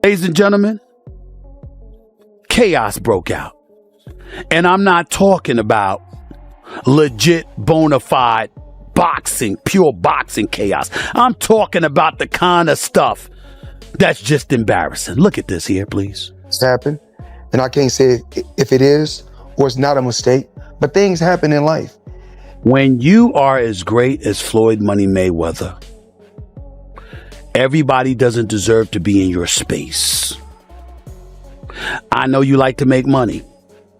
Ladies and gentlemen, chaos broke out. And I'm not talking about legit, bona fide boxing, pure boxing chaos. I'm talking about the kind of stuff that's just embarrassing. Look at this here, please. It's happened, and I can't say if it is or it's not a mistake, but things happen in life. When you are as great as Floyd Money Mayweather, everybody doesn't deserve to be in your space. I know you like to make money.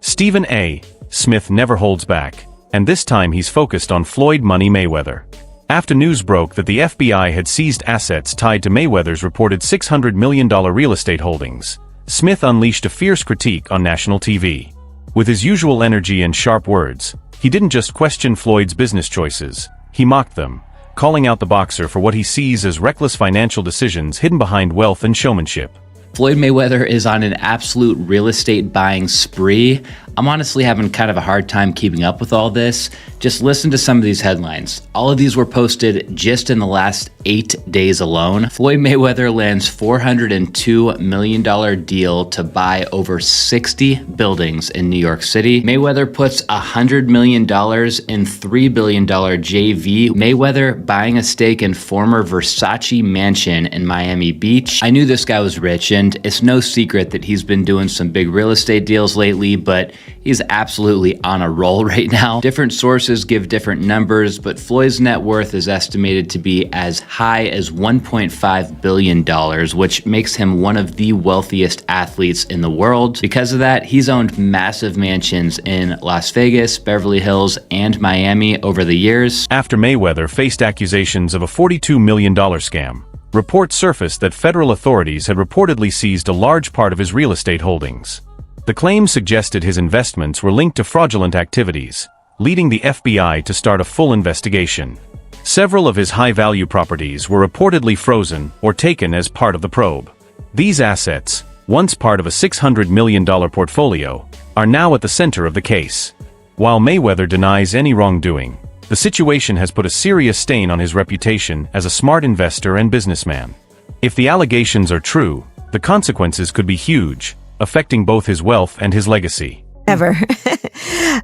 Stephen A. Smith never holds back, and this time he's focused on Floyd Money Mayweather. After news broke that the FBI had seized assets tied to Mayweather's reported $600 million real estate holdings, Smith unleashed a fierce critique on national TV. With his usual energy and sharp words, he didn't just question Floyd's business choices, he mocked them, calling out the boxer for what he sees as reckless financial decisions hidden behind wealth and showmanship. Floyd Mayweather is on an absolute real estate buying spree. I'm honestly having kind of a hard time keeping up with all this. Just listen to some of these headlines. All of these were posted just in the last 8 days alone. Floyd Mayweather lands $402 million deal to buy over 60 buildings in New York City. Mayweather puts $100 million in $3 billion JV. Mayweather buying a stake in former Versace mansion in Miami Beach. I knew this guy was rich, and it's no secret that he's been doing some big real estate deals lately, but he's absolutely on a roll right now. Different sources give different numbers, but Floyd's net worth is estimated to be as high as $1.5 billion, which makes him one of the wealthiest athletes in the world. Because of that, he's owned massive mansions in Las Vegas, Beverly Hills, and Miami over the years. After Mayweather faced accusations of a $42 million scam, reports surfaced that federal authorities had reportedly seized a large part of his real estate holdings. The claims suggested his investments were linked to fraudulent activities, leading the FBI to start a full investigation. Several of his high-value properties were reportedly frozen or taken as part of the probe. These assets, once part of a $600 million portfolio, are now at the center of the case. While Mayweather denies any wrongdoing, the situation has put a serious stain on his reputation as a smart investor and businessman. If the allegations are true, the consequences could be huge, affecting both his wealth and his legacy. Ever.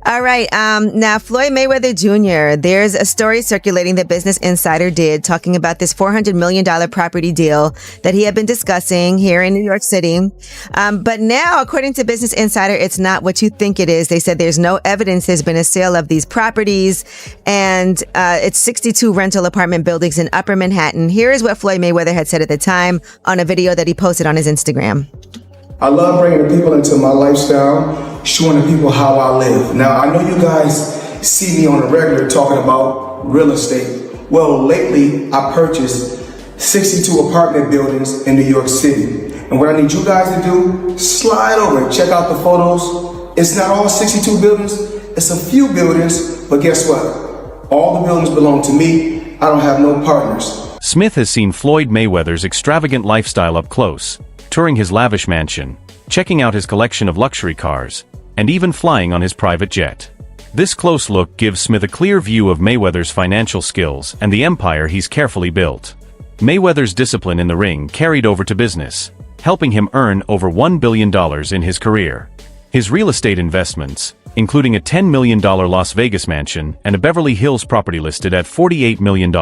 All right. Now, Floyd Mayweather Jr., there's a story circulating that Business Insider did talking about this $400 million property deal that he had been discussing here in New York City. But now, according to Business Insider, it's not what you think it is. They said there's no evidence there's been a sale of these properties, and it's 62 rental apartment buildings in Upper Manhattan. Here is what Floyd Mayweather had said at the time on a video that he posted on his Instagram. I love bringing the people into my lifestyle, showing the people how I live. Now, I know you guys see me on a regular talking about real estate. Well, lately, I purchased 62 apartment buildings in New York City. And what I need you guys to do, slide over and check out the photos. It's not all 62 buildings, it's a few buildings, but guess what? All the buildings belong to me. I don't have no partners. Smith has seen Floyd Mayweather's extravagant lifestyle up close, touring his lavish mansion, checking out his collection of luxury cars, and even flying on his private jet. This close look gives Smith a clear view of Mayweather's financial skills and the empire he's carefully built. Mayweather's discipline in the ring carried over to business, helping him earn over $1 billion in his career. His real estate investments, including a $10 million Las Vegas mansion and a Beverly Hills property listed at $48 million,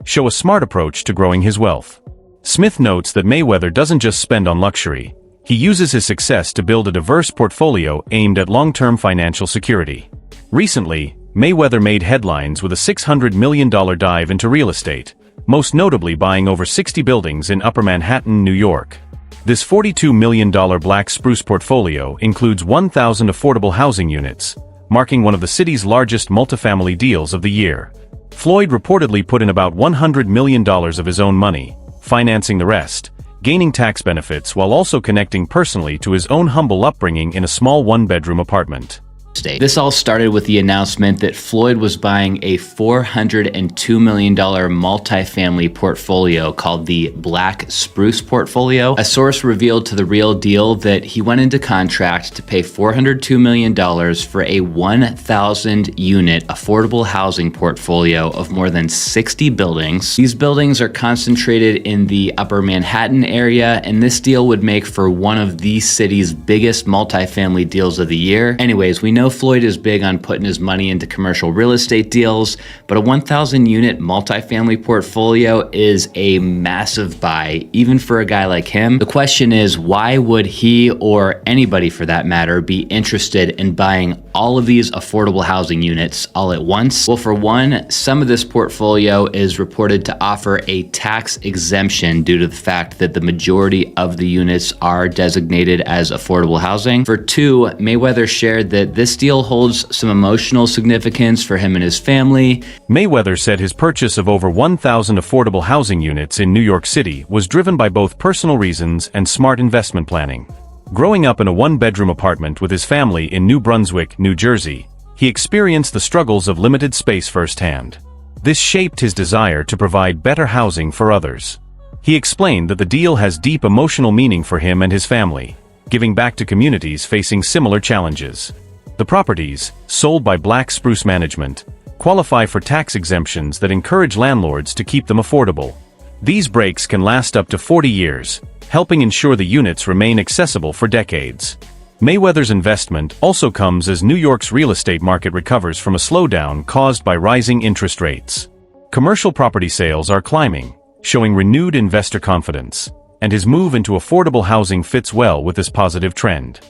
show a smart approach to growing his wealth. Smith notes that Mayweather doesn't just spend on luxury, he uses his success to build a diverse portfolio aimed at long-term financial security. Recently, Mayweather made headlines with a $600 million dive into real estate, most notably buying over 60 buildings in Upper Manhattan, New York. This $42 million black spruce portfolio includes 1,000 affordable housing units, marking one of the city's largest multifamily deals of the year. Floyd reportedly put in about $100 million of his own money, financing the rest, gaining tax benefits while also connecting personally to his own humble upbringing in a small one-bedroom apartment. estate. This all started with the announcement that Floyd was buying a $402 million multifamily portfolio called the Black Spruce portfolio. A source revealed to The Real Deal that he went into contract to pay $402 million for a 1,000 unit affordable housing portfolio of more than 60 buildings. These buildings are concentrated in the upper Manhattan area, and this deal would make for one of the city's biggest multifamily deals of the year. Anyways, we know Floyd is big on putting his money into commercial real estate deals, but a 1,000 unit multifamily portfolio is a massive buy, even for a guy like him. The question is, why would he, or anybody for that matter, be interested in buying all of these affordable housing units all at once? Well, for one, some of this portfolio is reported to offer a tax exemption due to the fact that the majority of the units are designated as affordable housing. For two, Mayweather shared that this deal holds some emotional significance for him and his family. Mayweather said his purchase of over 1,000 affordable housing units in New York City was driven by both personal reasons and smart investment planning. Growing up in a one-bedroom apartment with his family in New Brunswick, New Jersey, he experienced the struggles of limited space firsthand. This shaped his desire to provide better housing for others. He explained that the deal has deep emotional meaning for him and his family, giving back to communities facing similar challenges. The properties, sold by Black Spruce Management, qualify for tax exemptions that encourage landlords to keep them affordable. These breaks can last up to 40 years, helping ensure the units remain accessible for decades. Mayweather's investment also comes as New York's real estate market recovers from a slowdown caused by rising interest rates. Commercial property sales are climbing, showing renewed investor confidence, and his move into affordable housing fits well with this positive trend.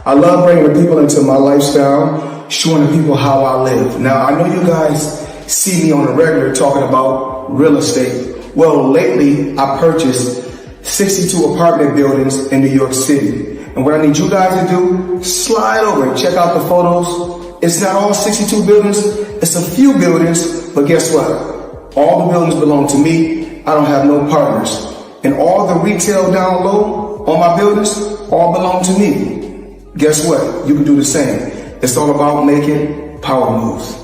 I love bringing the people into my lifestyle, showing the people how I live. Now, I know you guys see me on a regular talking about real estate. Well, lately, I purchased 62 apartment buildings in New York City. And what I need you guys to do, slide over and check out the photos. It's not all 62 buildings, it's a few buildings, but guess what? All the buildings belong to me. I don't have no partners. And all the retail down low on my buildings all belong to me. Guess what? You can do the same. It's all about making power moves.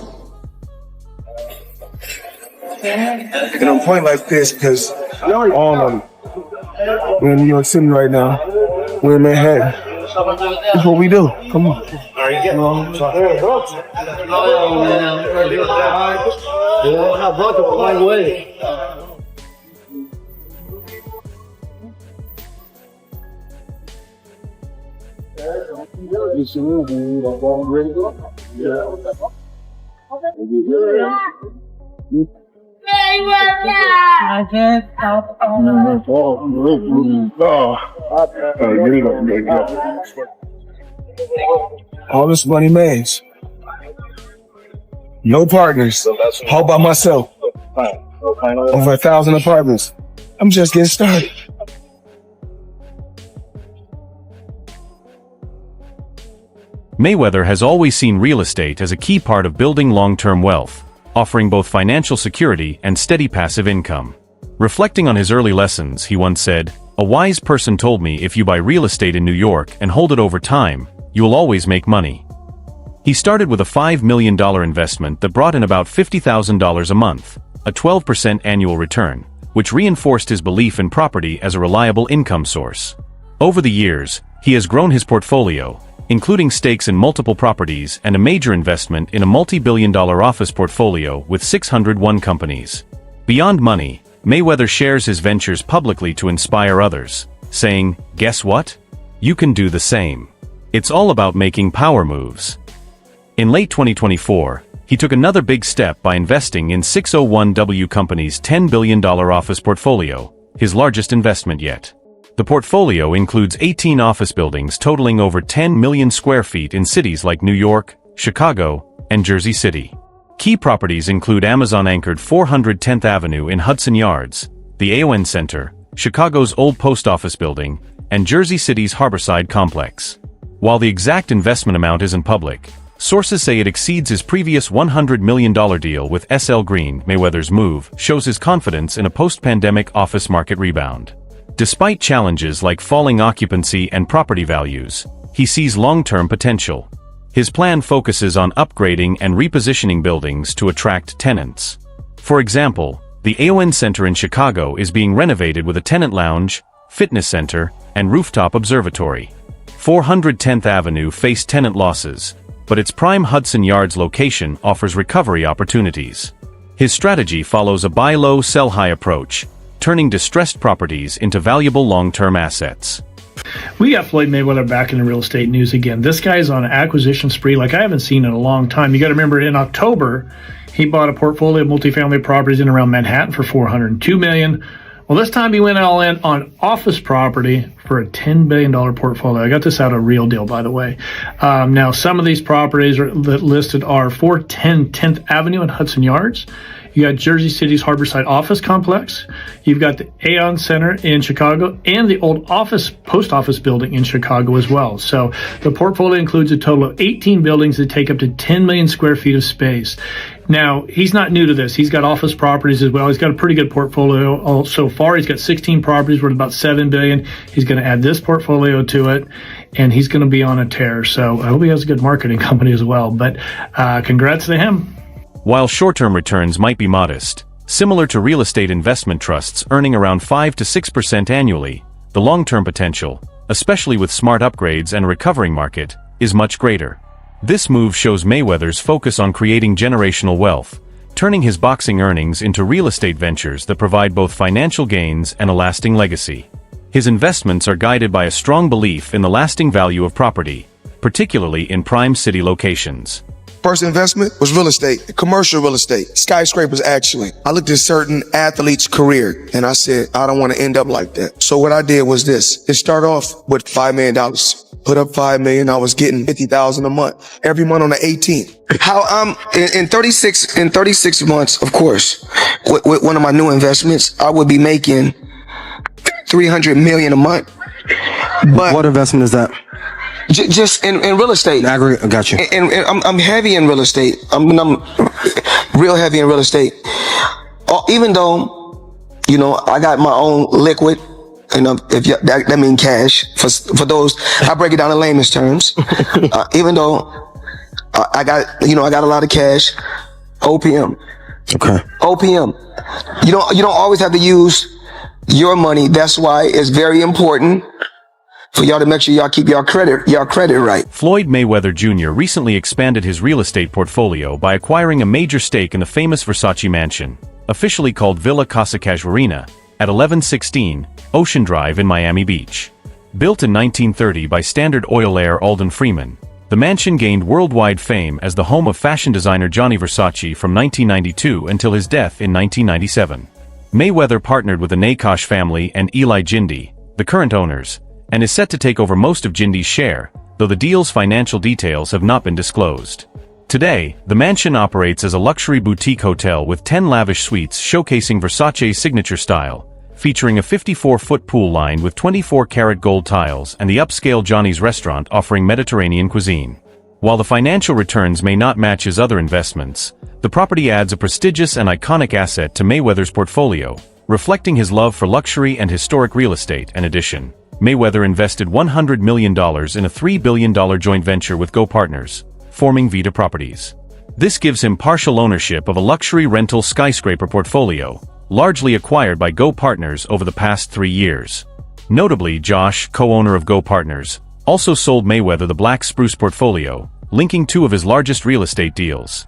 And I'm pointing like this because all of them. We're in New York City right now. We're in Manhattan. That's what we do. Come on. I can't stop. All this money made. No partners. All by myself. Over 1,000 apartments. I'm just getting started. Mayweather has always seen real estate as a key part of building long-term wealth, offering both financial security and steady passive income. Reflecting on his early lessons, he once said, "A wise person told me if you buy real estate in New York and hold it over time, you will always make money." He started with a $5 million investment that brought in about $50,000 a month, a 12% annual return, which reinforced his belief in property as a reliable income source. Over the years, he has grown his portfolio, including stakes in multiple properties and a major investment in a multi-billion-dollar office portfolio with 601 companies. Beyond money, Mayweather shares his ventures publicly to inspire others, saying, "Guess what? You can do the same." It's all about making power moves. In late 2024, he took another big step by investing in 601W Company's $10 billion office portfolio, his largest investment yet. The portfolio includes 18 office buildings totaling over 10 million square feet in cities like New York, Chicago, and Jersey City. Key properties include Amazon-anchored 400 10th Avenue in Hudson Yards, the AON Center, Chicago's Old Post Office Building, and Jersey City's Harborside Complex. While the exact investment amount isn't public, sources say it exceeds his previous $100 million deal with SL Green. Mayweather's move shows his confidence in a post-pandemic office market rebound. Despite challenges like falling occupancy and property values, he sees long-term potential. His plan focuses on upgrading and repositioning buildings to attract tenants. For example, the AON Center in Chicago is being renovated with a tenant lounge, fitness center, and rooftop observatory. 410th Avenue faced tenant losses, but its prime Hudson Yards location offers recovery opportunities. His strategy follows a buy low, sell high approach, turning distressed properties into valuable long-term assets. We got Floyd Mayweather back in the real estate news again. This guy's on an acquisition spree like I haven't seen in a long time. You got to remember, in October, he bought a portfolio of multifamily properties in around Manhattan for $402 million. Well, this time he went all in on office property for a $10 billion portfolio. I got this out of Real Deal, by the way. Now, some of these properties listed are 410 10th Avenue and Hudson Yards. You got Jersey City's Harborside Office Complex. You've got the AON Center in Chicago and the old post office building in Chicago as well. So the portfolio includes a total of 18 buildings that take up to 10 million square feet of space. Now, he's not new to this. He's got office properties as well. He's got a pretty good portfolio so far. He's got 16 properties worth about $7 billion. He's going to add this portfolio to it, and he's going to be on a tear. So I hope he has a good marketing company as well. But congrats to him. While short-term returns might be modest, similar to real estate investment trusts earning around 5 to 6% annually, the long-term potential, especially with smart upgrades and a recovering market, is much greater. This move shows Mayweather's focus on creating generational wealth, turning his boxing earnings into real estate ventures that provide both financial gains and a lasting legacy. His investments are guided by a strong belief in the lasting value of property, particularly in prime city locations. First investment was real estate, commercial real estate, skyscrapers actually. I looked at certain athletes' career and I said, I don't want to end up like that. So what I did was this. It started off with $5 million. Put up $5 million. I was getting $50,000 a month every month on the 18th. How I'm in 36 months, of course, with one of my new investments, I would be making $300 million a month. But what investment is that? Just in real estate. Aggregate, got you. And I'm heavy in real estate. I'm real heavy in real estate. Even though, I got my own liquid, and if that means cash for those, I break it down in layman's terms. Even though I got a lot of cash, OPM. Okay. OPM. You don't always have to use your money. That's why it's very important for y'all to make sure y'all keep y'all credit right. Floyd Mayweather Jr. recently expanded his real estate portfolio by acquiring a major stake in the famous Versace mansion, officially called Villa Casa Casuarina, at 1116 Ocean Drive in Miami Beach. Built in 1930 by Standard Oil heir Alden Freeman, the mansion gained worldwide fame as the home of fashion designer Gianni Versace from 1992 until his death in 1997. Mayweather partnered with the Nakash family and Eli Jindy, the current owners, and is set to take over most of Jindy's share, though the deal's financial details have not been disclosed. Today, the mansion operates as a luxury boutique hotel with 10 lavish suites showcasing Versace's signature style, featuring a 54-foot pool lined with 24-karat gold tiles and the upscale Johnny's restaurant offering Mediterranean cuisine. While the financial returns may not match his other investments, the property adds a prestigious and iconic asset to Mayweather's portfolio, reflecting his love for luxury and historic real estate. In addition, Mayweather invested $100 million in a $3 billion joint venture with Go Partners, forming Vita Properties. This gives him partial ownership of a luxury rental skyscraper portfolio, largely acquired by Go Partners over the past 3 years. Notably, Josh, co-owner of Go Partners, also sold Mayweather the Black Spruce portfolio, linking 2 of his largest real estate deals.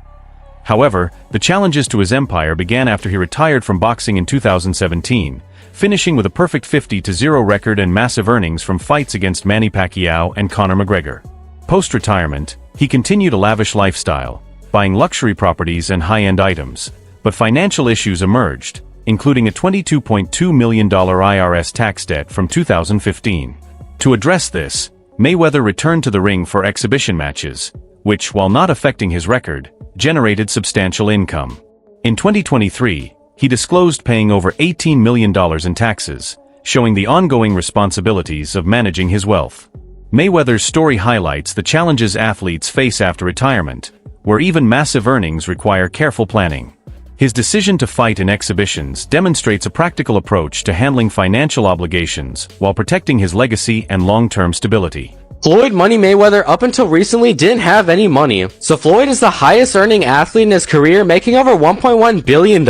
However, the challenges to his empire began after he retired from boxing in 2017, finishing with a perfect 50-0 record and massive earnings from fights against Manny Pacquiao and Conor McGregor. Post-retirement, he continued a lavish lifestyle, buying luxury properties and high-end items, but financial issues emerged, including a $22.2 million IRS tax debt from 2015. To address this, Mayweather returned to the ring for exhibition matches, which, while not affecting his record, generated substantial income. In 2023, he disclosed paying over $18 million in taxes, showing the ongoing responsibilities of managing his wealth. Mayweather's story highlights the challenges athletes face after retirement, where even massive earnings require careful planning. His decision to fight in exhibitions demonstrates a practical approach to handling financial obligations while protecting his legacy and long-term stability. Floyd Money Mayweather up until recently didn't have any money, so Floyd is the highest earning athlete in his career, making over $1.1 billion.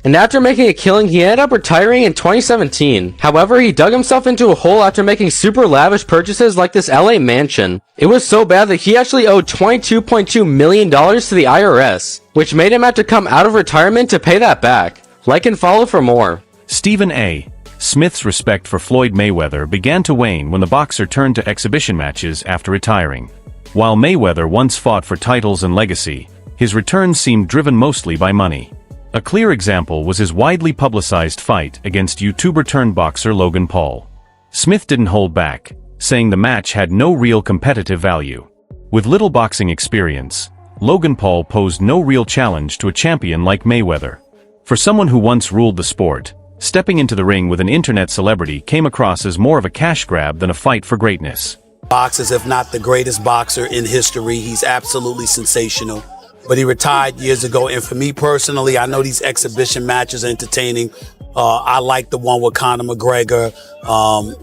And after making a killing, he ended up retiring in 2017. However, he dug himself into a hole after making super lavish purchases like this LA mansion. It was so bad that he actually owed $22.2 million to the IRS, which made him have to come out of retirement to pay that back. Like and follow for more. Stephen A. Smith's respect for Floyd Mayweather began to wane when the boxer turned to exhibition matches after retiring. While Mayweather once fought for titles and legacy, his return seemed driven mostly by money. A clear example was his widely publicized fight against YouTuber-turned-boxer Logan Paul. Smith didn't hold back, saying the match had no real competitive value. With little boxing experience, Logan Paul posed no real challenge to a champion like Mayweather. For someone who once ruled the sport, stepping into the ring with an internet celebrity came across as more of a cash grab than a fight for greatness. Boxers, if not the greatest boxer in history. He's absolutely sensational. But he retired years ago, and for me personally, I know these exhibition matches are entertaining. I like the one with Conor McGregor,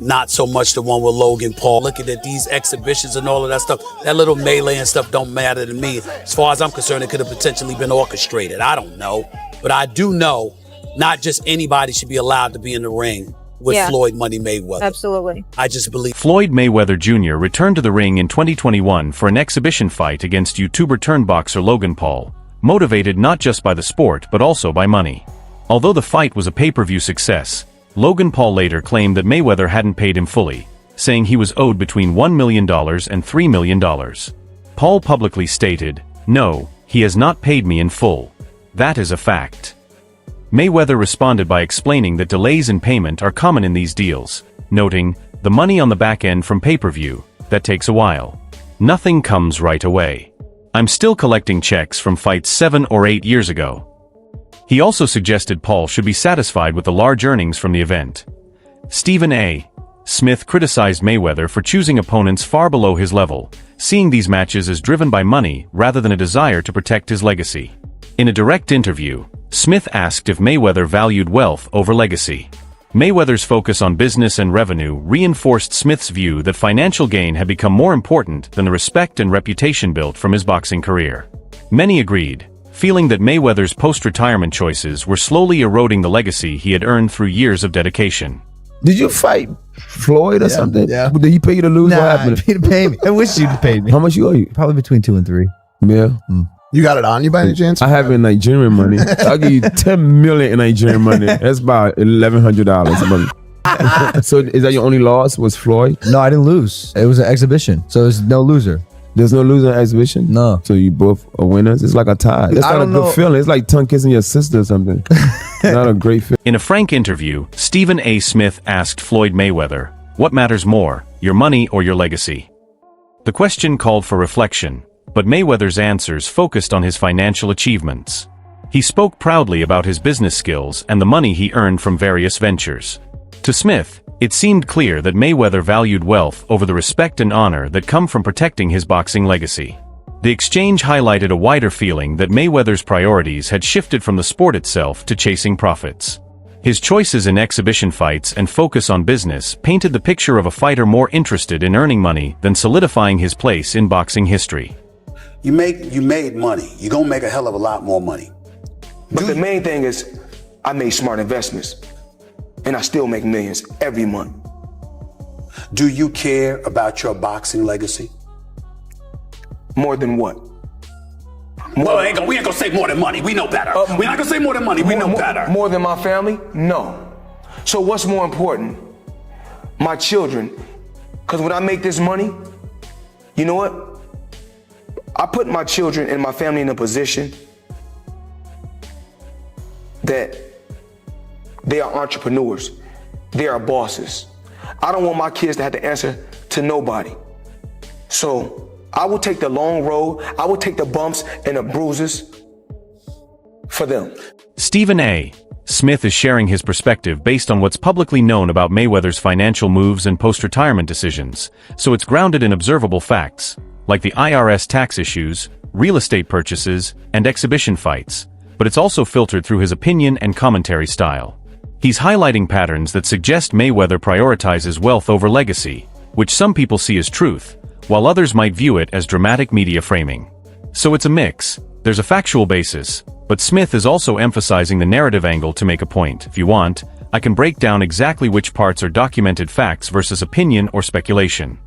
not so much the one with Logan Paul. Looking at these exhibitions and all of that stuff, that little melee and stuff don't matter to me. As far as I'm concerned, it could have potentially been orchestrated. I don't know. But I do know not just anybody should be allowed to be in the ring with Floyd Money Mayweather. Absolutely. I just believe. Floyd Mayweather Jr. returned to the ring in 2021 for an exhibition fight against YouTuber-turned-boxer Logan Paul, motivated not just by the sport but also by money. Although the fight was a pay-per-view success, Logan Paul later claimed that Mayweather hadn't paid him fully, saying he was owed between $1 million and $3 million. Paul publicly stated, "No, he has not paid me in full. That is a fact." Mayweather responded by explaining that delays in payment are common in these deals, noting, "The money on the back end from pay-per-view, that takes a while. Nothing comes right away. I'm still collecting checks from fights 7 or 8 years ago." He also suggested Paul should be satisfied with the large earnings from the event. Stephen A. Smith criticized Mayweather for choosing opponents far below his level, seeing these matches as driven by money rather than a desire to protect his legacy. In a direct interview, Smith asked if Mayweather valued wealth over legacy. Mayweather's focus on business and revenue reinforced Smith's view that financial gain had become more important than the respect and reputation built from his boxing career. Many agreed, feeling that Mayweather's post-retirement choices were slowly eroding the legacy he had earned through years of dedication. Did you fight Floyd or something? Yeah. Did he pay you to lose? What happened? He didn't pay me. I wish you'd paid me. How much you owe you? Probably between 2 and 3. Yeah. You got it on you by any chance? I have it in Nigerian money. I'll give you 10 million in Nigerian money. That's about $1,100. So is that your only loss was Floyd? No, I didn't lose. It was an exhibition. So there's no loser. There's no loser in the exhibition? No. So you both are winners? It's like a tie. That's not a good feeling. It's like tongue kissing your sister or something. Not a great feeling. In a frank interview, Stephen A. Smith asked Floyd Mayweather, "What matters more, your money or your legacy?" The question called for reflection, but Mayweather's answers focused on his financial achievements. He spoke proudly about his business skills and the money he earned from various ventures. To Smith, it seemed clear that Mayweather valued wealth over the respect and honor that come from protecting his boxing legacy. The exchange highlighted a wider feeling that Mayweather's priorities had shifted from the sport itself to chasing profits. His choices in exhibition fights and focus on business painted the picture of a fighter more interested in earning money than solidifying his place in boxing history. You made money. You're gonna make a hell of a lot more money. But the main thing is, I made smart investments, and I still make millions every month. Do you care about your boxing legacy? More than what? We ain't gonna say more than money. We know better. We're not gonna say more than money. We know better. More than my family? No. So what's more important? My children. Because when I make this money, you know what? I put my children and my family in a position that they are entrepreneurs. They are bosses. I don't want my kids to have to answer to nobody. So I will take the long road. I will take the bumps and the bruises for them. Stephen A. Smith is sharing his perspective based on what's publicly known about Mayweather's financial moves and post-retirement decisions, so it's grounded in observable facts, like the IRS tax issues, real estate purchases, and exhibition fights, but it's also filtered through his opinion and commentary style. He's highlighting patterns that suggest Mayweather prioritizes wealth over legacy, which some people see as truth, while others might view it as dramatic media framing. So it's a mix. There's a factual basis, but Smith is also emphasizing the narrative angle to make a point. If you want, I can break down exactly which parts are documented facts versus opinion or speculation.